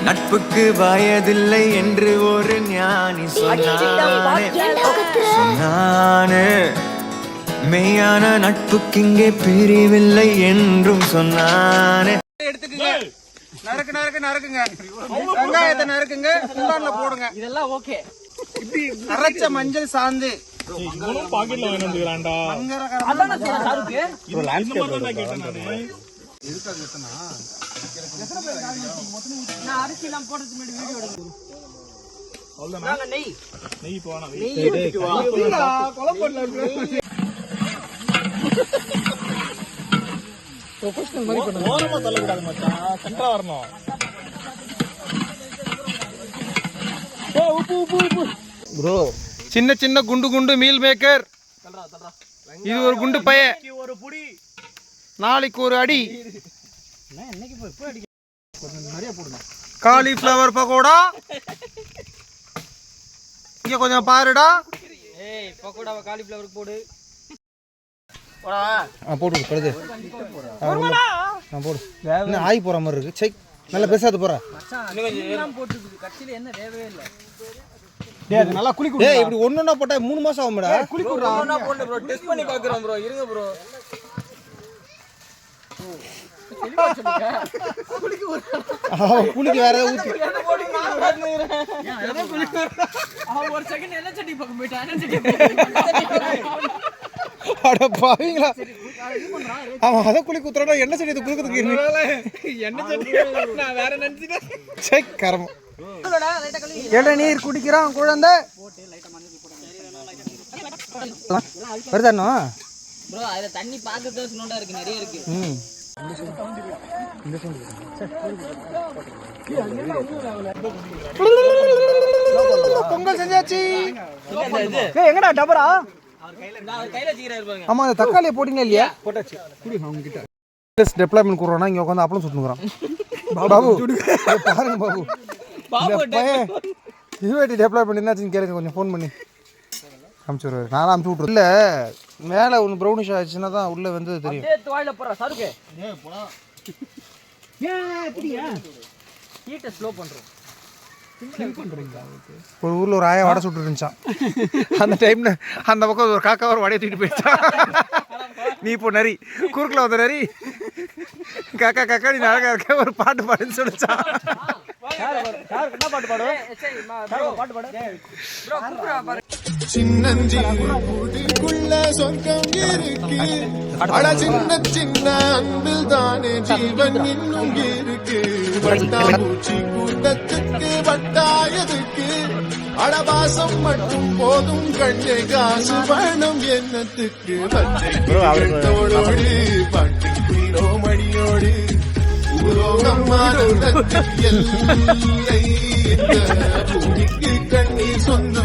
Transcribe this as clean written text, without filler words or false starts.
நட்புக்கு வயதில்லை என்று ஒரு ஞானி சொன்னானே மெய்யான நட்புக்கு இங்கே பிரிவில்லை என்றும் சொன்னானே. எடுத்துக்கங்க, நறுக்குங்க, வெங்காயத்தை நறுக்குங்க, குண்டான்ல போடுங்க. இதெல்லாம் ஓகே. இப்படி அரைச்ச மஞ்சள் சாந்து பாக்கெட்ல வேணும்ங்கறான்டா. அதான சாருக்கு ஒரு நான் அரிசி எல்லாம் போடுறதுக்கு முன்னாடி வீடியோ எடுக்கணும். அவ்வளவுதான். நெய் போனா நெய் எடுத்துட்டு வா. கொலை பண்ணல. ப்ரொபஷனல் மாதிரி பண்ணு. ஓரமா தள்ள கூடாது மச்சான். சென்டரா வரணும். உப்பு ப்ரோ. சின்ன சின்ன குண்டு குண்டு மீல் மேக்கர். இது ஒரு குண்டு பைய. ஒரு புடி. நாளைக்கு ஒரு அடி. என்னைக்கு போய் அடி. கொஞ்சம் நிறைய போடுங்க. காலிஃப்ளவர் பக்கோடா. இங்க கொஞ்சம் பாருடா. ஏய் பக்கோடாவை காலிஃப்ளவருக்கு போடு. போட்டு கழுது போடு. என்ன ஆய் போற மாதிரி இருக்கு. செக் நல்லா பேசாது போற. நல்லா குளி குடு. டேய் இப்படி ஒண்ணொண்ணா போட்டா 3 மாசம் ஆகும்டா. குளி குடுறா. ஒண்ணொண்ணா போடு ப்ரோ. டெஸ்ட் பண்ணி பார்க்கறோம் ப்ரோ. இருங்க ப்ரோ. குளிக்கு வேற ஊத்தி. ஒரு செகண்ட் என்ன சட்டி பக்கம் போய்ட்டான். என்ன சட்டி அட பாவீங்களா. ஆமா அத குளி குத்துறடா. என்ன சட்டி இது குளிக்கிறதுக்கு என்ன சட்டி நான் வேற நினைச்சிட்டேன். செக் கர்மம். இளநீர் குடிக்கிறான் குழந்தை. வருதானோ ப்ரோ. அதுல தண்ணி பாக்கறதுக்கு சுனோடா இருக்கு. நிறைய இருக்கு. பொங்கல் செஞ்சாச்சு. எங்கடா டபரா. ஆமா அந்த தக்காளியை போட்டீங்களா இல்லையா? போட்டாச்சு. அவங்க கிட்ட டெப்ளாய்மெண்ட் கூறோம்னா இங்க உட்காந்து அப்பளம் சுட்டுக்குறான். பாபு பாருங்க பாபு. யூஏடி டெப்ளாய் பண்ணி என்னாச்சுன்னு கேளுங்க. கொஞ்சம் ஃபோன் பண்ணி அமுச்சு விடுவாரு. நானும் அமுச்சு விட்ருவேன். இல்லை மேலே ஒன்று ப்ரௌனிஷ் ஆயிடுச்சுன்னா தான் உள்ளே வந்து தெரியும். ஒரு ஊரில் ஒரு ஆயா வடை சுட்டு இருந்துச்சான். அந்த டைமில் அந்த பக்கம் ஒரு காக்கா ஒரு வடையை தூக்கிட்டு போயிடுச்சான். நீ இப்போ நரி குறுக்கில் வந்த நரி காக்கா காக்கா நீ அழகா இருக்க ஒரு பாட்டு பாடுன்னு சொல்லிச்சான். சின்னஞ்சிக்குள்ள சொர்க்கம் இருக்கு. அட சின்ன சின்ன அன்பில் தானே ஜீவன் இன்னும் இருக்கு. வட்டாம்பூச்சி கூட்டத்துக்கு வட்டாயதுக்கு அடவாசம் மட்டும் போதும். கண்ணே காசு பணம் என்னத்துக்கு. வச்சோடு பாட்டு குயிலோ மணியோடு பூமிக்கு கண்ணீர் சொந்தம்.